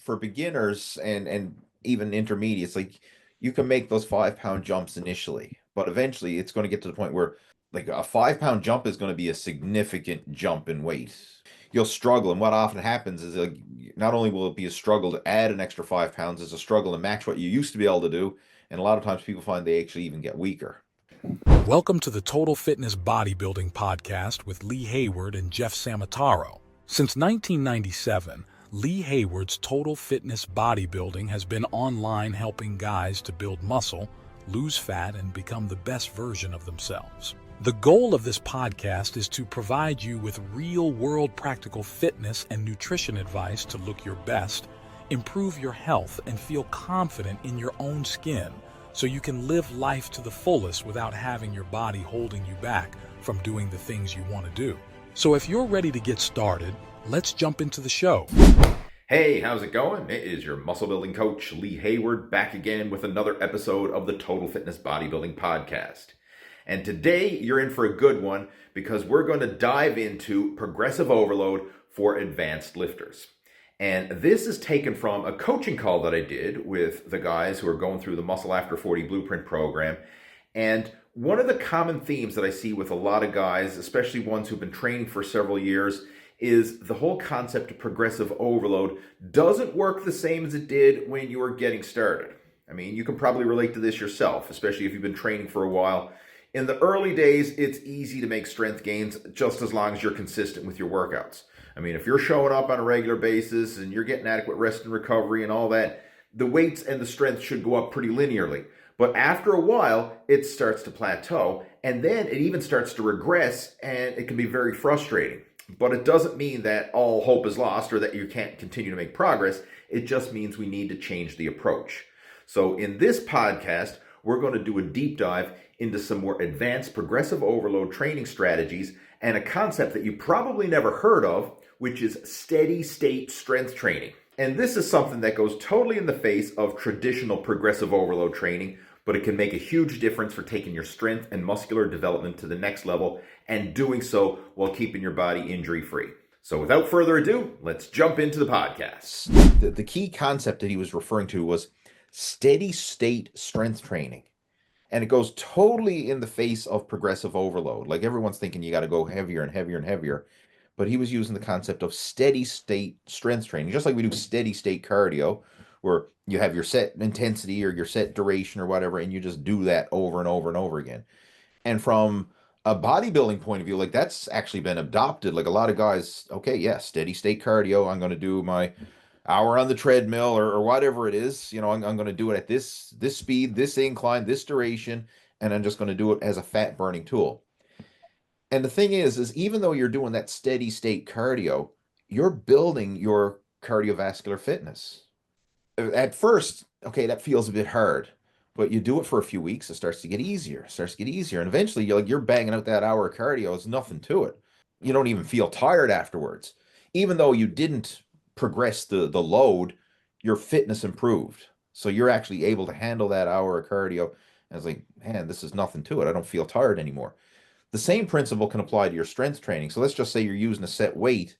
for beginners and even intermediates, like you can make those 5 pound jumps initially, but eventually it's going to get to the point where like a 5 pound jump is going to be a significant jump in weight. You'll struggle, and what often happens is like not only will it be a struggle to add an extra 5 pounds, it's a struggle to match what you used to be able to do, and a lot of times people find they actually even get weaker. Welcome to the Total Fitness Bodybuilding Podcast with Lee Hayward and Jeff Samataro. Since 1997, Lee Hayward's Total Fitness Bodybuilding has been online helping guys to build muscle, lose fat, and become the best version of themselves. The goal of this podcast is to provide you with real-world practical fitness and nutrition advice to look your best, improve your health, and feel confident in your own skin, so you can live life to the fullest without having your body holding you back from doing the things you want to do. So if you're ready to get started, let's jump into the show. Hey, how's it going? It is your muscle building coach, Lee Hayward, back again with another episode of the Total Fitness Bodybuilding Podcast. And today you're in for a good one because we're going to dive into progressive overload for advanced lifters. And this is taken from a coaching call that I did with the guys who are going through the Muscle After 40 Blueprint program. And one of the common themes that I see with a lot of guys, especially ones who've been training for several years, is the whole concept of progressive overload doesn't work the same as it did when you were getting started. I mean, you can probably relate to this yourself, especially if you've been training for a while. In the early days, it's easy to make strength gains just as long as you're consistent with your workouts. I mean, if you're showing up on a regular basis and you're getting adequate rest and recovery and all that, the weights and the strength should go up pretty linearly. But after a while, it starts to plateau, and then it even starts to regress, and it can be very frustrating. But it doesn't mean that all hope is lost or that you can't continue to make progress. It just means we need to change the approach. So in this podcast, we're going to do a deep dive into some more advanced progressive overload training strategies and a concept that you probably never heard of, which is steady state strength training. And this is something that goes totally in the face of traditional progressive overload training, but it can make a huge difference for taking your strength and muscular development to the next level and doing so while keeping your body injury free. So without further ado, let's jump into the podcast. The key concept that he was referring to was steady state strength training. And it goes totally in the face of progressive overload. Like everyone's thinking you got to go heavier and heavier and heavier. But he was using the concept of steady state strength training, just like we do steady state cardio, where you have your set intensity or your set duration or whatever, and you just do that over and over and over again. And from a bodybuilding point of view, like that's actually been adopted. Like a lot of guys, okay, yeah, steady state cardio. I'm going to do my hour on the treadmill or whatever it is. You know, I'm going to do it at this speed, this incline, this duration, and I'm just going to do it as a fat burning tool. And the thing is even though you're doing that steady state cardio, you're building your cardiovascular fitness. At first, okay, that feels a bit hard, but you do it for a few weeks, it starts to get easier, and eventually you're banging out that hour of cardio. It's nothing to it. You don't even feel tired afterwards. Even though you didn't progress the load, your fitness improved. So you're actually able to handle that hour of cardio. And it's like, man, this is nothing to it. I don't feel tired anymore. The same principle can apply to your strength training. So let's just say you're using a set weight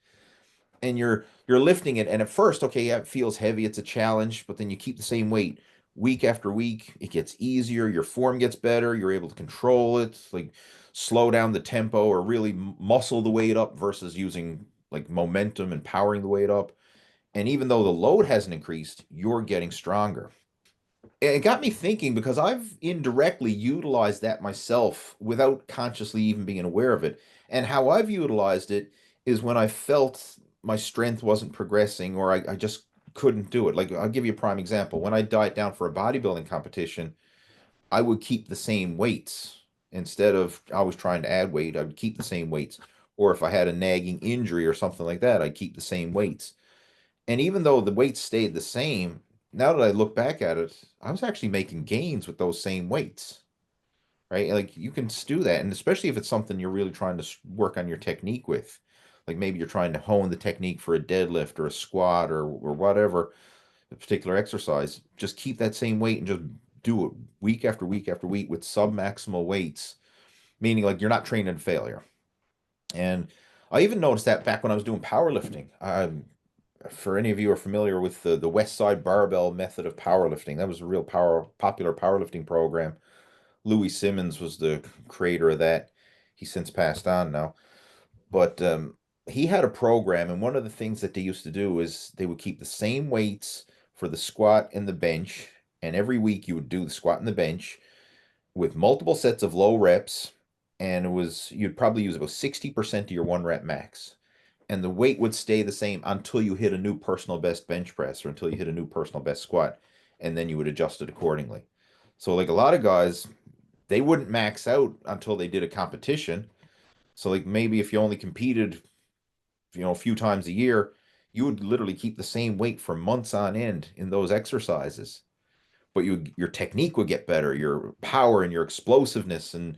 and you're lifting it. And at first, okay, yeah, it feels heavy. It's a challenge, but then you keep the same weight week after week. It gets easier. Your form gets better. You're able to control it, like slow down the tempo or really muscle the weight up versus using like momentum and powering the weight up. And even though the load hasn't increased, you're getting stronger. It got me thinking because I've indirectly utilized that myself without consciously even being aware of it. And how I've utilized it is when I felt my strength wasn't progressing or I just couldn't do it. Like I'll give you a prime example. When I diet down for a bodybuilding competition, I would keep the same weights. Instead of always trying to add weight, I would keep the same weights. Or if I had a nagging injury or something like that, I'd keep the same weights. And even though the weights stayed the same, now that I look back at it, I was actually making gains with those same weights, right? Like you can do that. And especially if it's something you're really trying to work on your technique with, like maybe you're trying to hone the technique for a deadlift or a squat or whatever, a particular exercise, just keep that same weight and just do it week after week after week with sub-maximal weights, meaning like you're not training to failure. And I even noticed that back when I was doing powerlifting. for any of you who are familiar with the West Side Barbell method of powerlifting, that was a real popular powerlifting program. Louis Simmons was the creator of that. He's since passed on now. But he had a program, and one of the things that they used to do is they would keep the same weights for the squat and the bench, and every week you would do the squat and the bench with multiple sets of low reps, and it was you'd probably use about 60% of your one rep max. And the weight would stay the same until you hit a new personal best bench press or until you hit a new personal best squat, and then you would adjust it accordingly. So like a lot of guys, they wouldn't max out until they did a competition. So like maybe if you only competed, a few times a year, you would literally keep the same weight for months on end in those exercises. But your technique would get better, your power and your explosiveness and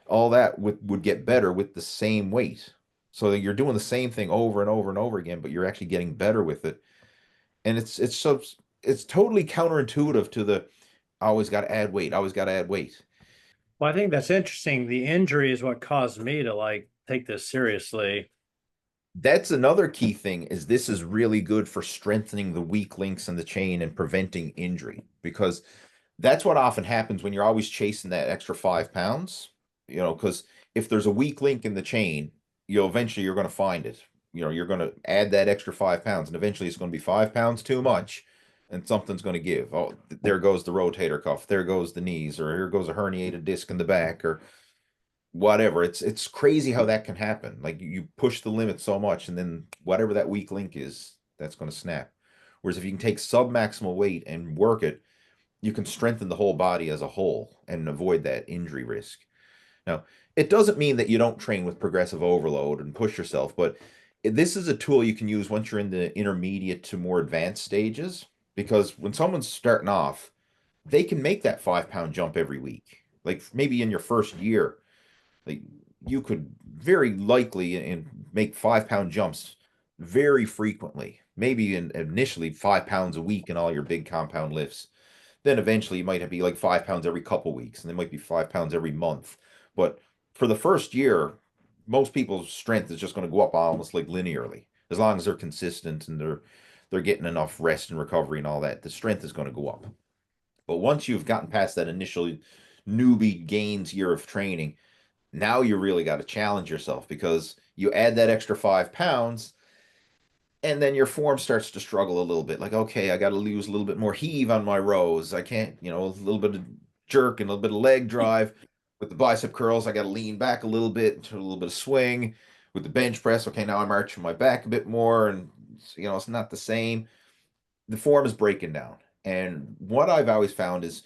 all that would get better with the same weight. So that you're doing the same thing over and over and over again, but you're actually getting better with it. And it's totally counterintuitive to the always got to add weight, always got to add weight. Well, I think that's interesting. The injury is what caused me to like take this seriously. That's another key thing is this is really good for strengthening the weak links in the chain and preventing injury because that's what often happens when you're always chasing that extra 5 pounds, because if there's a weak link in the chain, you're going to find it. You're going to add that extra 5 pounds and eventually it's going to be 5 pounds too much and something's going to give. Oh, there goes the rotator cuff. There goes the knees, or here goes a herniated disc in the back, or whatever. It's crazy how that can happen. Like you push the limit so much, and then whatever that weak link is, that's going to snap. Whereas if you can take sub-maximal weight and work it, you can strengthen the whole body as a whole and avoid that injury risk. Now, it doesn't mean that you don't train with progressive overload and push yourself, but this is a tool you can use once you're in the intermediate to more advanced stages. Because when someone's starting off, they can make that 5 pound jump every week. Like maybe in your first year, like you could very likely and make 5 pound jumps very frequently. Maybe initially 5 pounds a week in all your big compound lifts. Then eventually you might be like 5 pounds every couple weeks, and then might be 5 pounds every month. But for the first year, most people's strength is just going to go up almost like linearly. As long as they're consistent and they're getting enough rest and recovery and all that, the strength is going to go up. But once you've gotten past that initial newbie gains year of training, now you really got to challenge yourself because you add that extra 5 pounds and then your form starts to struggle a little bit. Like, okay, I got to use a little bit more heave on my rows. I can't, a little bit of jerk and a little bit of leg drive. With the bicep curls, I got to lean back a little bit to a little bit of swing. With the bench press, okay, now I'm arching my back a bit more, and it's not the same. The form is breaking down. And what I've always found is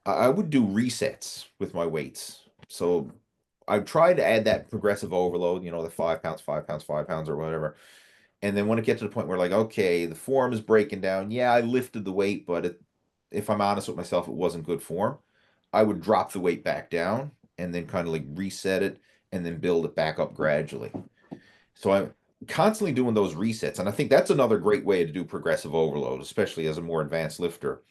I would do resets with my weights. So I tried to add that progressive overload, the 5 pounds, 5 pounds, 5 pounds, or whatever. And then when it gets to the point where like, okay, the form is breaking down. Yeah, I lifted the weight, but if I'm honest with myself, it wasn't good form. I would drop the weight back down and then kind of like reset it and then build it back up gradually. So I'm constantly doing those resets. And I think that's another great way to do progressive overload, especially as a more advanced lifter.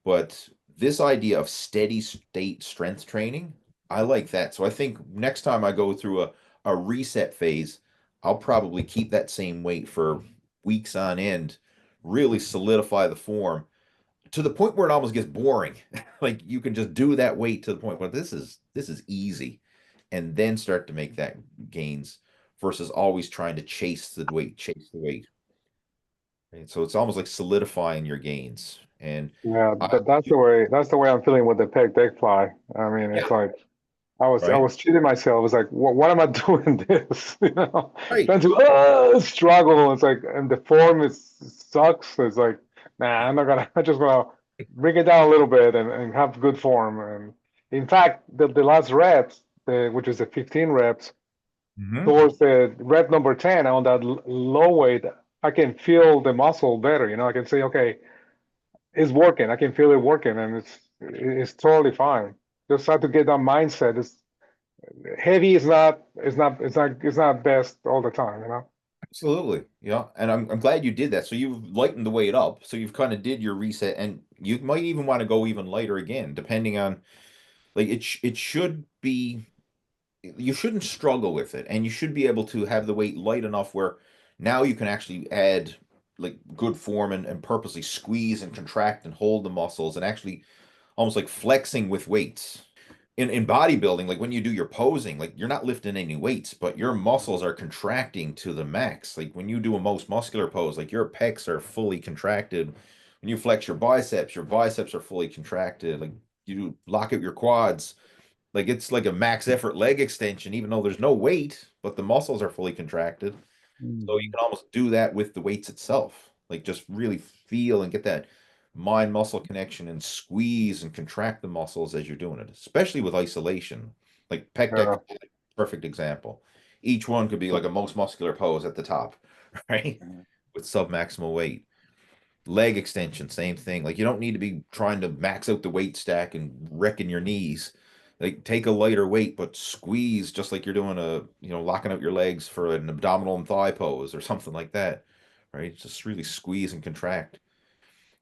But this idea of steady state strength training, I like that. So I think next time I go through a reset phase, I'll probably keep that same weight for weeks on end, really solidify the form to the point where it almost gets boring. Like you can just do that weight to the point where this is easy, and then start to make that gains versus always trying to chase the weight. And so it's almost like solidifying your gains. And Yeah, I, that's the way I'm feeling with the pec deck fly. I mean, it's yeah, like I right, was cheating myself. It's like, what am I doing this? right. Trying to struggle. It's like, and the form is sucks. It's like, nah, I'm not gonna. I'm just gonna bring it down a little bit and have good form. And in fact, the last reps, which is the 15 reps, Mhm. towards the rep number 10 on that low weight, I can feel the muscle better. I can say, okay, it's working. I can feel it working, and it's totally fine. Just have to get that mindset. It's heavy is not best all the time. Absolutely. Yeah. And I'm glad you did that. So you've lightened the weight up. So you've kind of did your reset, and you might even want to go even lighter again, depending on like it should be you shouldn't struggle with it, and you should be able to have the weight light enough where now you can actually add like good form and purposely squeeze and contract and hold the muscles and actually almost like flexing with weights. In bodybuilding, like when you do your posing, like you're not lifting any weights, but your muscles are contracting to the max. Like when you do a most muscular pose, like your pecs are fully contracted. When you flex your biceps are fully contracted. Like you lock out your quads, like it's like a max effort leg extension, even though there's no weight, but the muscles are fully contracted. So you Mhm. can almost do that with the weights itself. Like just really feel and get that mind muscle connection and squeeze and contract the muscles as you're doing it, especially with isolation. Like pec deck, Yeah. perfect example. Each one could be like a most muscular pose at the top, right? With submaximal weight. Leg extension, same thing. Like you don't need to be trying to max out the weight stack and wrecking your knees. Like take a lighter weight, but squeeze just like you're doing locking out your legs for an abdominal and thigh pose or something like that, right? Just really squeeze and contract.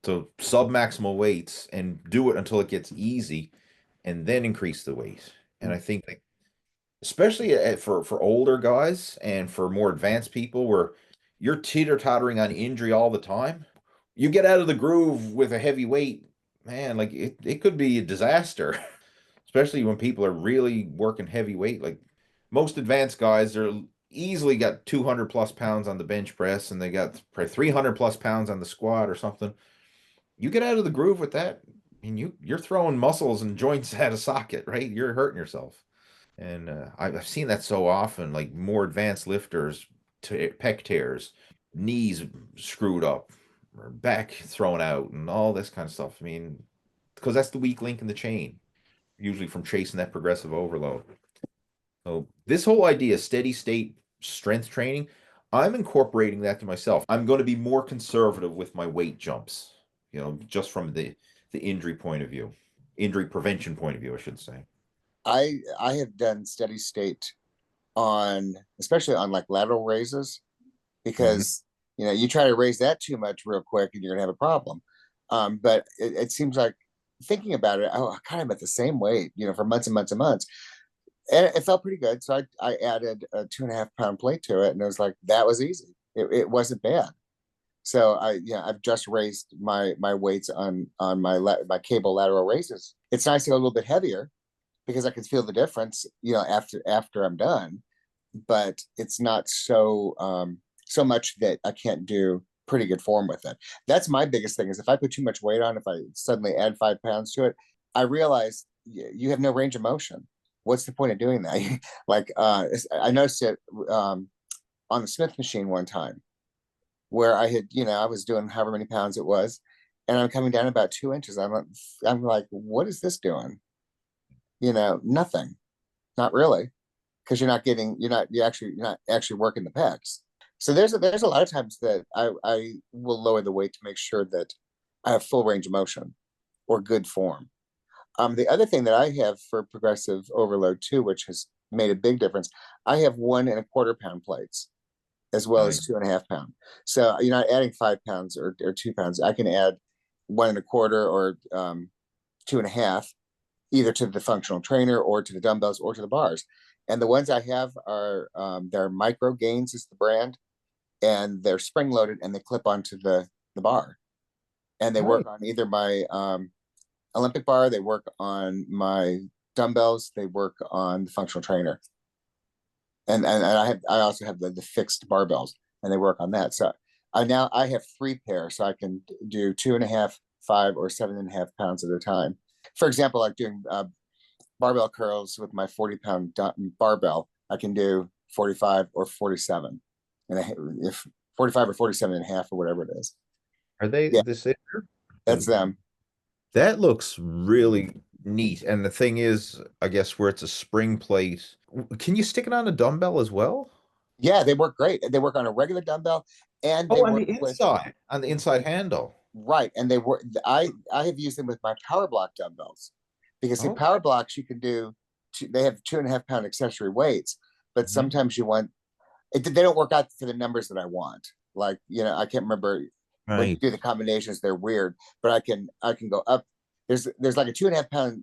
So submaximal weights and do it until it gets easy, and then increase the weight. And I think like, especially for older guys and for more advanced people where you're teeter-tottering on injury all the time, you get out of the groove with a heavy weight, man, like it could be a disaster. Especially when people are really working heavy weight. Like most advanced guys, they're easily got 200 plus pounds on the bench press and they got probably 300 plus pounds on the squat or something. You get out of the groove with that, and you're throwing muscles and joints out of socket, right? You're hurting yourself. And I've seen that so often, like more advanced lifters, pec tears, knees screwed up, or back thrown out, and all this kind of stuff. I mean, because that's the weak link in the chain, usually from chasing that progressive overload. So this whole idea, steady state strength training, I'm incorporating that to myself. I'm going to be more conservative with my weight jumps, just from the injury point of view, injury prevention point of view, I should say. I have done steady state on, especially on like lateral raises, Hmm. because you try to raise that too much real quick and you're gonna have a problem. But it seems like, thinking about it, I kind of at the same weight, for months and months and months, and it felt pretty good. So I added a 2.5 pound plate to it, and it was like that was easy. It wasn't bad. So I've just raised my weights on my cable lateral raises. It's nice to go a little bit heavier because I can feel the difference, after I'm done. But it's not so much that I can't do pretty good form with it. That's my biggest thing, is if I put too much weight on, if I suddenly add 5 pounds to it, I realize you have no range of motion. What's the point of doing that? Like I noticed it on the Smith machine one time, where I was doing however many pounds it was, and I'm coming down about 2 inches. I'm like, what is this doing? Nothing, not really, because you're not actually working the pecs. So there's a lot of times that I will lower the weight to make sure that I have full range of motion or good form. The other thing that I have for progressive overload too, which has made a big difference, I have 1.25 pound plates as well as Nice. 2.5 pound. So you're not adding 5 pounds or 2 pounds. I can add 1.25 or 2.5, either to the functional trainer or to the dumbbells or to the bars. And the ones I have are they're Micro Gains is the brand, and they're spring loaded and they clip onto the bar, and they Nice. work on either my Olympic bar, they work on my dumbbells, they work on the functional trainer, and I also have the fixed barbells, and they work on that. So I have 3 pair, so I can do 2.5, 5, or 7.5 pounds at a time. For example, like doing barbell curls with my 40-pound barbell, I can do 45 or 47, and if 45 or 47 and a half or whatever it is. Are they Yeah, the same? that's them. That looks really neat. And the thing is, I guess where it's a spring plate, can you stick it on a dumbbell as well? Yeah, they work great. They work on a regular dumbbell, and they Oh, work with on the inside handle. right, and they work. I have used them with my power block dumbbells, because in Oh, power blocks you can do they have 2.5 pound accessory weights, but mhm. sometimes you want they don't work out for the numbers that I want. Like, I can't remember when you Right. do the combinations, they're weird, but I can go up. There's like a 2.5 pound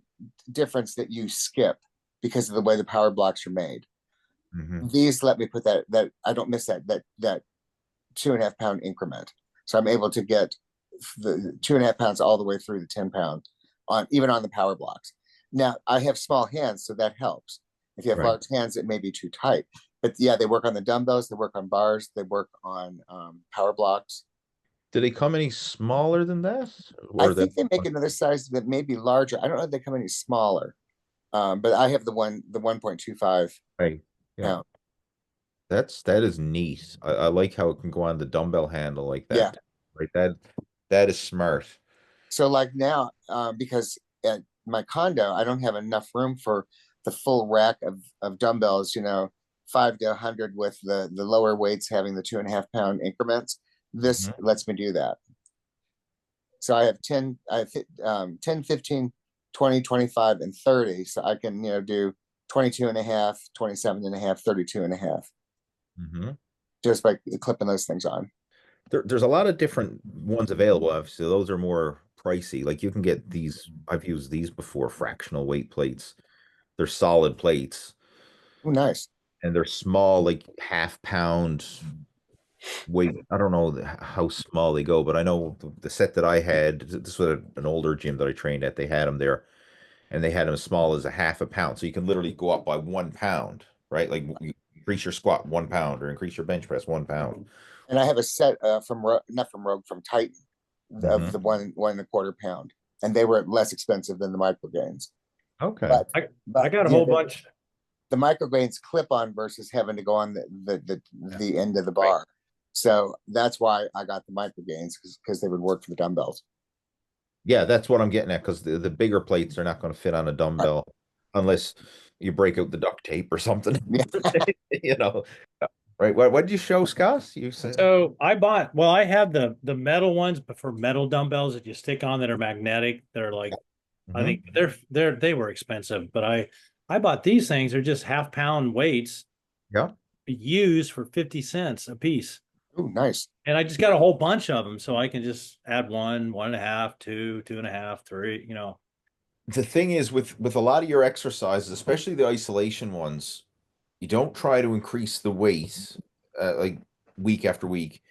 difference that you skip because of the way the power blocks are made. Hmm. These let me put that I don't miss that 2.5 pound increment. So I'm able to get the 2.5 pounds all the way through the 10 pound on even on the power blocks. Now I have small hands, so that helps. If you have Right. large hands, it may be too tight. But yeah, they work on the dumbbells, they work on bars, they work on power blocks. Do they come any smaller than that? I Or think they make another size that may be larger. I don't know if they come any smaller. But I have the 1.25 right. Yeah. pound. That is neat. I like how it can go on the dumbbell handle like Yeah. that. Right. That is smart. So like now, because at my condo, I don't have enough room for the full rack of dumbbells, 5 to 100 with the lower weights having the 2.5 pound increments. This Mhm. lets me do that. So I have 10, 15, 20, 25, and 30. So I can, do 22 and a half, 27 and a half, 32 and a half, Mhm. just by clipping those things on. There's a lot of different ones available. Obviously, those are more pricey. Like you can get these, I've used these before, fractional weight plates. They're solid plates Oh, nice. and they're small, like half-pound weight. I don't know how small they go, but I know the set that I had, this was an older gym that I trained at, they had them there and they had them as small as a half a pound. So you can literally go up by 1 pound, right? Like you increase your squat 1 pound or increase your bench press 1 pound. And I have a set not from Rogue, from Titan, of Mhm. the 1.25 pound, and they were less expensive than the micro gains. Okay. But I got a yeah, whole bunch. the micro gains clip on versus having to go on the end of the Right. bar. So that's why I got the micro gains, because they would work for the dumbbells. Yeah, that's what I'm getting at because the bigger plates are not going to fit on a dumbbell unless you break out the duct tape or something. Yeah. You know, right? What did you show, Scott? You said So I have the metal ones, but for metal dumbbells that you stick on that are magnetic, they're like, I Mhm. think they were expensive, but I bought these things. They're just half-pound weights Yeah. used for 50 cents a piece. Oh, nice. And I just got a whole bunch of them, so I can just add 1.5, 2, 2.5, 3, The thing is with a lot of your exercises, especially the isolation ones, you don't try to increase the weight like week after week.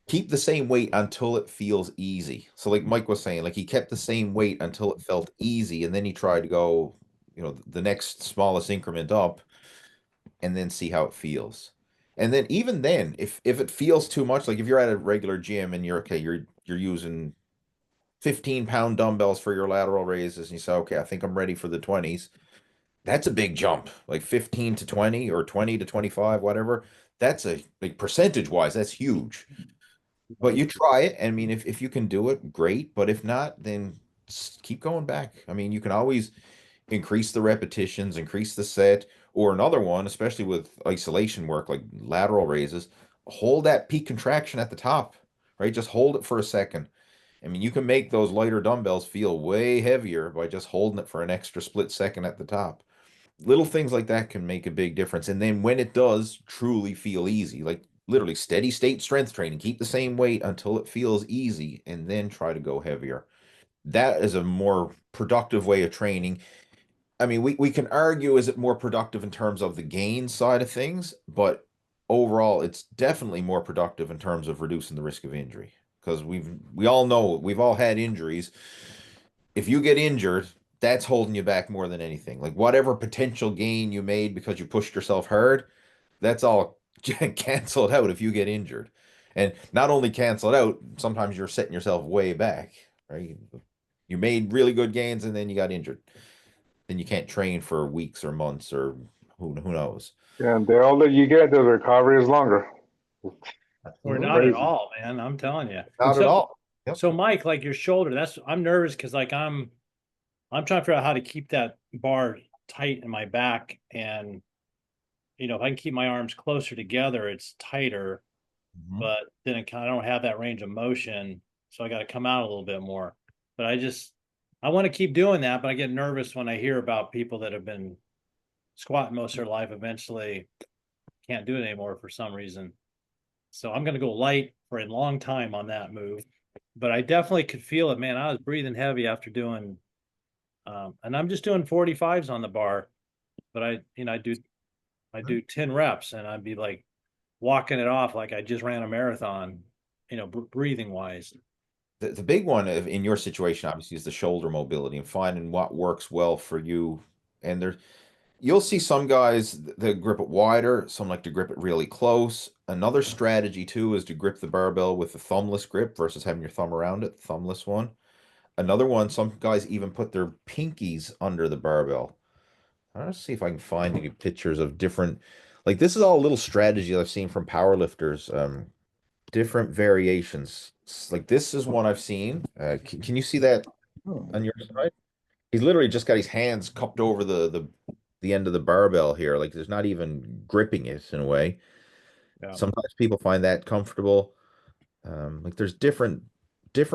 Keep the same weight until it feels easy. So like Mike was saying, like he kept the same weight until it felt easy, and then he tried to go, the next smallest increment up, and then see how it feels. And then even then, if it feels too much, like if you're at a regular gym and you're okay, you're using 15-pound dumbbells for your lateral raises, and you say, okay, I think I'm ready for the 20s. That's a big jump, like 15 to 20 or 20 to 25, whatever. That's a like percentage wise, that's huge. But you try it. I mean, if you can do it, great. But if not, then keep going back. I mean, you can always increase the repetitions, increase the set, or another one, especially with isolation work like lateral raises, hold that peak contraction at the top, right? Just hold it for a second. I mean, you can make those lighter dumbbells feel way heavier by just holding it for an extra split second at the top. Little things like that can make a big difference. And then when it does truly feel easy, like literally steady state strength training, keep the same weight until it feels easy and then try to go heavier. That is a more productive way of training. I mean, we can argue, is it more productive in terms of the gain side of things, but overall, it's definitely more productive in terms of reducing the risk of injury. Because we all know we've all had injuries. If you get injured, that's holding you back more than anything. Like whatever potential gain you made because you pushed yourself hard, that's all canceled out if you get injured. And not only canceled out, sometimes you're setting yourself way back, right? You made really good gains and then you got injured. Then you can't train for weeks or months or who knows. Yeah, and the older you get, the recovery is longer. Or It's not at crazy. all, man. I'm telling you. Not at all. Yep. So Mike, like your shoulder, I'm nervous because like I'm trying to figure out how to keep that bar tight in my back. And, if I can keep my arms closer together, it's tighter, Mhm. but then I don't have that range of motion. So I got to come out a little bit more. But I want to keep doing that, but I get nervous when I hear about people that have been squatting most of their life, eventually can't do it anymore for some reason. So I'm going to go light for a long time on that move. But I definitely could feel it, man. I was breathing heavy after doing, and I'm just doing 45s on the bar, but I do 10 reps and I'd be like walking it off like I just ran a marathon. breathing wise. The big one in your situation, obviously, is the shoulder mobility and finding what works well for you. And you'll see some guys that grip it wider, some like to grip it really close. Another strategy too is to grip the barbell with the thumbless grip versus having your thumb around it, the thumbless one. Another one, some guys even put their pinkies under the barbell. I'll see if I can find any pictures of different, like this is all a little strategy I've seen from powerlifters, different variations. Like this is one I've seen. Can you see that Hmm. on your side? He's literally just got his hands cupped over the end of the barbell here. Like there's not even gripping it in a way. Yeah. Sometimes people find that comfortable. Like there's different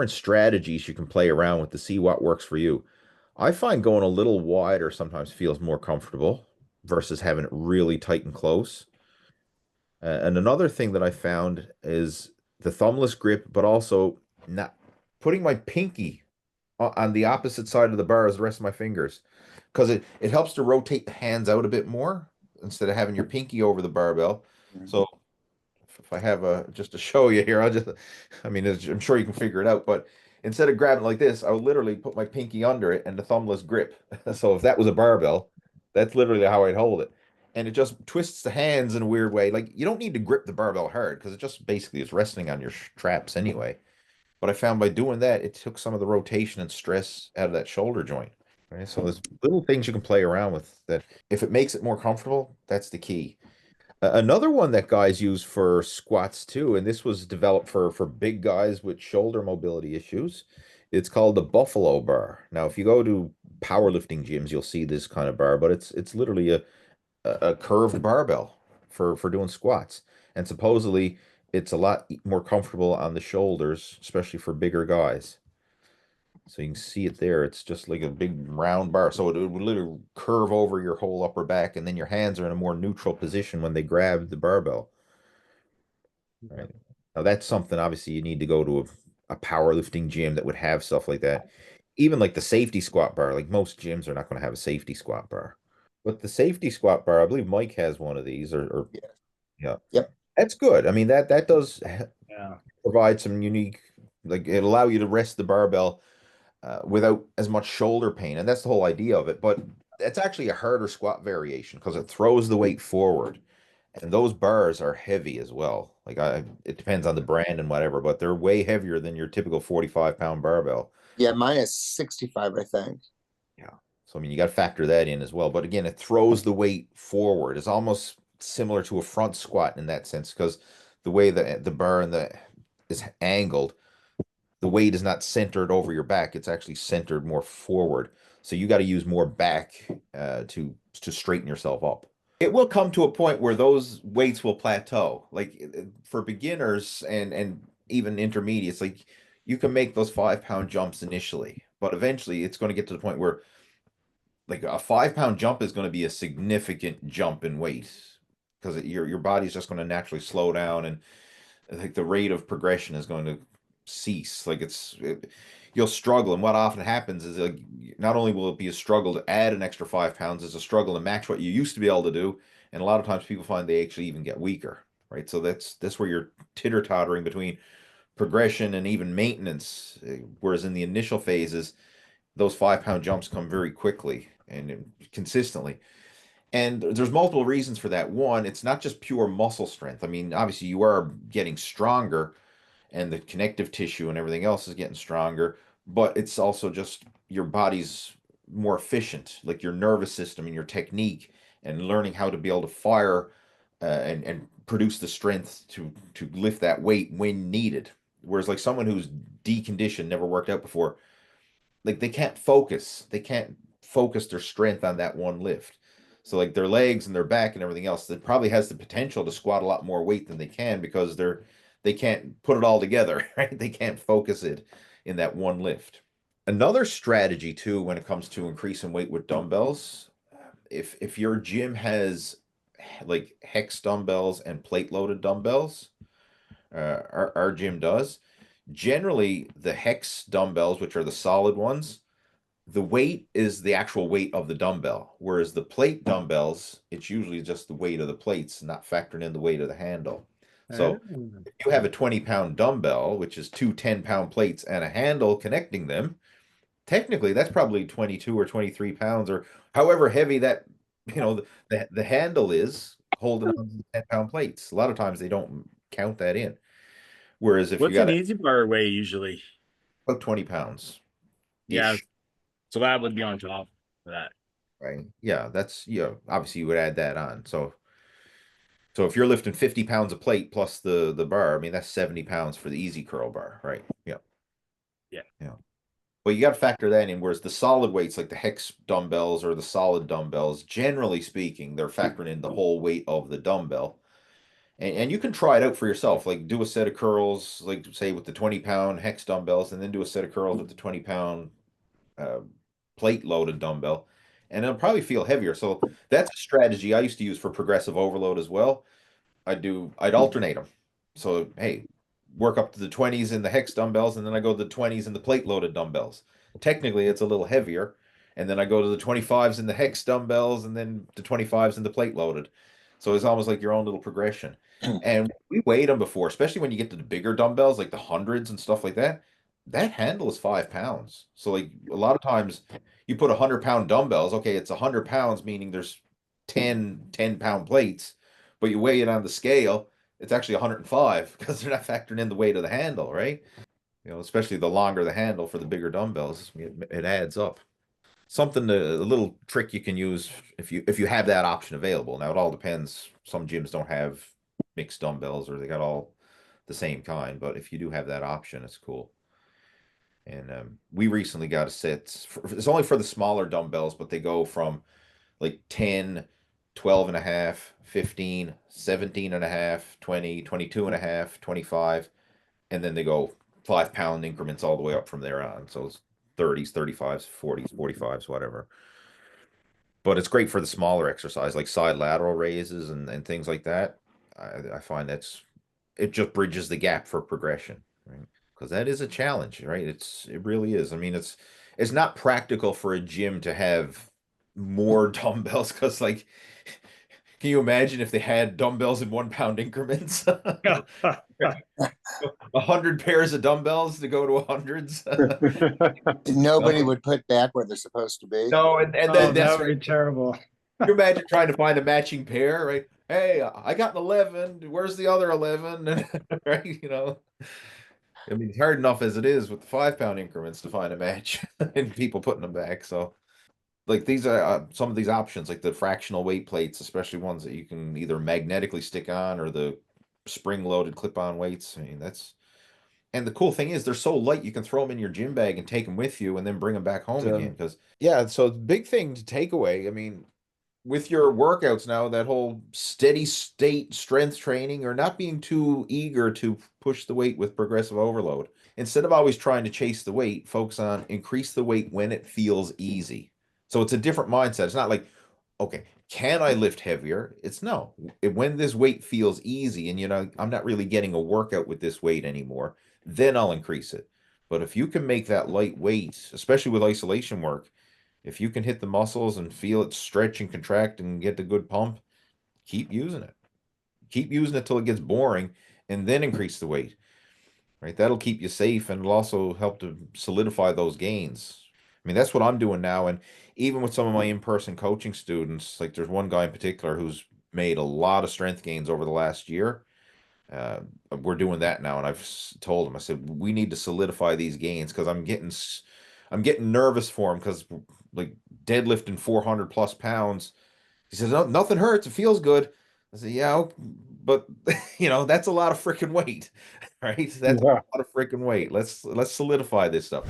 strategies you can play around with to see what works for you. I find going a little wider sometimes feels more comfortable versus having it really tight and close. And another thing that I found is the thumbless grip, but also not putting my pinky on the opposite side of the bar as the rest of my fingers, because it helps to rotate the hands out a bit more instead of having your pinky over the barbell. So if I have just to show you here, I mean, I'm sure you can figure it out, but instead of grabbing like this, I would literally put my pinky under it and the thumbless grip. So if that was a barbell, that's literally how I'd hold it. And it just twists the hands in a weird way. Like you don't need to grip the barbell hard because it just basically is resting on your straps anyway. But I found by doing that, it took some of the rotation and stress out of that shoulder joint. Right. So there's little things you can play around with that. If it makes it more comfortable, that's the key. Another one that guys use for squats too, and this was developed for big guys with shoulder mobility issues. It's called the Buffalo bar. Now, if you go to powerlifting gyms, you'll see this kind of bar, but it's literally a curved barbell for doing squats. And supposedly it's a lot more comfortable on the shoulders, especially for bigger guys. So you can see it there. It's just like a big round bar. So it would literally curve over your whole upper back, and then your hands are in a more neutral position when they grab the barbell. Right. Now that's something obviously you need to go to a powerlifting gym that would have stuff like that. Even like the safety squat bar, like most gyms are not going to have a safety squat bar. But the safety squat bar, I believe Mike has one of these, or Yeah. yeah, Yep. that's good. I mean that does Yeah. provide some unique, like it allow you to rest the barbell without as much shoulder pain, and that's the whole idea of it. But that's actually a harder squat variation because it throws the weight forward, and those bars are heavy as well. Like it depends on the brand and whatever, but they're way heavier than your typical 45-pound barbell. Yeah, mine is 65, I think. Yeah. So I mean, you got to factor that in as well. But again, it throws the weight forward. It's almost similar to a front squat in that sense because the way the bar and the is angled, the weight is not centered over your back. It's actually centered more forward. So you got to use more back to straighten yourself up. It will come to a point where those weights will plateau. Like for beginners and even intermediates, like you can make those 5-pound jumps initially, but eventually it's going to get to the point where like a 5-pound jump is going to be a significant jump in weight because your body's just going to naturally slow down, and like the rate of progression is going to cease. Like you'll struggle, and what often happens is like not only will it be a struggle to add an extra 5 pounds, it's a struggle to match what you used to be able to do, and a lot of times people find they actually even get weaker, right? So that's where you're titter-tottering between progression and even maintenance, whereas in the initial phases those 5-pound jumps come very quickly and consistently. And there's multiple reasons for that. One, it's not just pure muscle strength. I mean, obviously you are getting stronger and the connective tissue and everything else is getting stronger, but it's also just your body's more efficient, like your nervous system and your technique and learning how to be able to fire and produce the strength to lift that weight when needed. Whereas like someone who's deconditioned, never worked out before, like they can't focus their strength on that one lift. So like their legs and their back and everything else, that probably has the potential to squat a lot more weight than they can because they can't put it all together, right? They can't focus it in that one lift. Another strategy too when it comes to increasing weight with dumbbells, if your gym has like hex dumbbells and plate loaded dumbbells, our gym does. Generally, the hex dumbbells, which are the solid ones, the weight is the actual weight of the dumbbell, whereas the plate dumbbells, it's usually just the weight of the plates, not factoring in the weight of the handle. So if you have a 20-pound dumbbell, which is two 10-pound plates and a handle connecting them, technically that's probably 22 or 23 pounds, or however heavy that, the handle is holding on to the 10-pound plates. A lot of times they don't count that in. Whereas if you What's got an it easy bar weigh usually? about 20 pounds Yeah, ish, so that would be on top of that. right? Yeah, that's, obviously you would add that on. So if you're lifting 50 pounds of plate plus the bar, I mean, that's 70 pounds for the easy curl bar, right? Yeah. Yeah. Yeah. Well, you got to factor that in. Whereas the solid weights, like the hex dumbbells or the solid dumbbells, generally speaking, they're factoring in the whole weight of the dumbbell. And you can try it out for yourself. Like do a set of curls, like say with the 20-pound hex dumbbells, and then do a set of curls with the 20-pound plate loaded dumbbell. And it'll probably feel heavier. So that's a strategy I used to use for progressive overload as well. I'd alternate them. So, hey, work up to the 20s in the hex dumbbells, and then I go to the 20s in the plate loaded dumbbells. Technically, it's a little heavier. And then I go to the 25s in the hex dumbbells, and then the 25s in the plate loaded. So it's almost like your own little progression. And we weighed them before, especially when you get to the bigger dumbbells, like the hundreds and stuff like that. That handle is 5 pounds. So, like a lot of times you put 100-pound dumbbells, okay, it's 100 pounds, meaning there's 10-pound plates, but you weigh it on the scale, it's actually 105 because they're not factoring in the weight of the handle, right? Especially the longer the handle for the bigger dumbbells, it adds up. Something, a little trick you can use if you have that option available. Now it all depends. Some gyms don't have mixed dumbbells or they got all the same kind, but if you do have that option, it's cool. And we recently got a set. It's only for the smaller dumbbells, but they go from like 10, 12 and a half, 15, 17 and a half, 20, 22 and a half, 25, and then they go 5-pound increments all the way up from there on. So it's 30s, 35s, 40s, 45s, whatever. But it's great for the smaller exercise, like side lateral raises and things like that. I find it just bridges the gap for progression, right? Because that is a challenge, right? It really is. I mean, it's not practical for a gym to have more dumbbells because, like, can you imagine if they had dumbbells in 1-pound increments? 100 pairs of dumbbells to go to hundreds. Nobody would put back where they're supposed to be. No, and Oh, then that that's would be terrible. Can you imagine trying to find a matching pair, right? Hey, I got an 11. Where's the other 11? Right? I mean, it's hard enough as it is with the 5-pound increments to find a match and people putting them back. So, like, these are some of these options, like the fractional weight plates, especially ones that you can either magnetically stick on or the spring-loaded clip-on weights. I mean, and the cool thing is they're so light you can throw them in your gym bag and take them with you and then bring them back home again. Because so the big thing to take away, I mean, with your workouts now, that whole steady state strength training, or not being too eager to push the weight with progressive overload. Instead of always trying to chase the weight, focus on increase the weight when it feels easy. So it's a different mindset. It's not like, okay, can I lift heavier? It's no. When this weight feels easy and I'm not really getting a workout with this weight anymore, then I'll increase it. But if you can make that lightweight, especially with isolation work, if you can hit the muscles and feel it stretch and contract and get the good pump, keep using it. Keep using it till it gets boring and then increase the weight. Right? That'll keep you safe and it'll also help to solidify those gains. I mean, that's what I'm doing now. And even with some of my in-person coaching students, like there's one guy in particular who's made a lot of strength gains over the last year. We're doing that now, and I've told him, I said, we need to solidify these gains because I'm getting nervous for him because like deadlifting 400 plus pounds. He says, no, nothing hurts. It feels good. I said, yeah, but that's a lot of freaking weight, right? That's a lot of freaking weight. Let's solidify this stuff.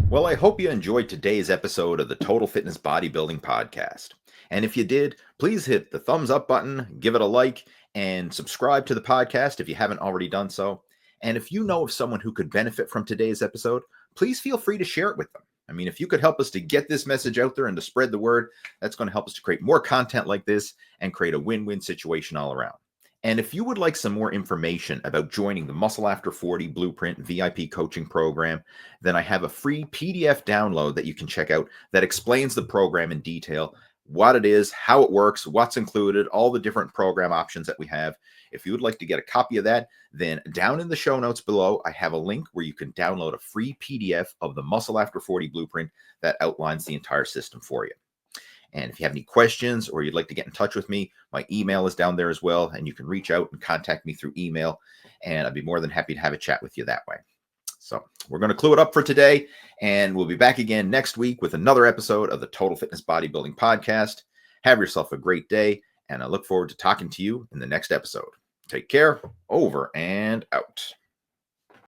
Well, I hope you enjoyed today's episode of the Total Fitness Bodybuilding Podcast. And if you did, please hit the thumbs up button, give it a like, and subscribe to the podcast if you haven't already done so. And if you know of someone who could benefit from today's episode, please feel free to share it with them. I mean, if you could help us to get this message out there and to spread the word, that's going to help us to create more content like this and create a win-win situation all around. And if you would like some more information about joining the Muscle After 40 Blueprint VIP coaching program, then I have a free PDF download that you can check out that explains the program in detail, what it is, how it works, what's included, all the different program options that we have. If you would like to get a copy of that, then down in the show notes below, I have a link where you can download a free PDF of the Muscle After 40 blueprint that outlines the entire system for you. And if you have any questions or you'd like to get in touch with me, my email is down there as well, and you can reach out and contact me through email, and I'd be more than happy to have a chat with you that way. So we're going to clue it up for today, and we'll be back again next week with another episode of the Total Fitness Bodybuilding Podcast. Have yourself a great day, and I look forward to talking to you in the next episode. Take care. Over and out.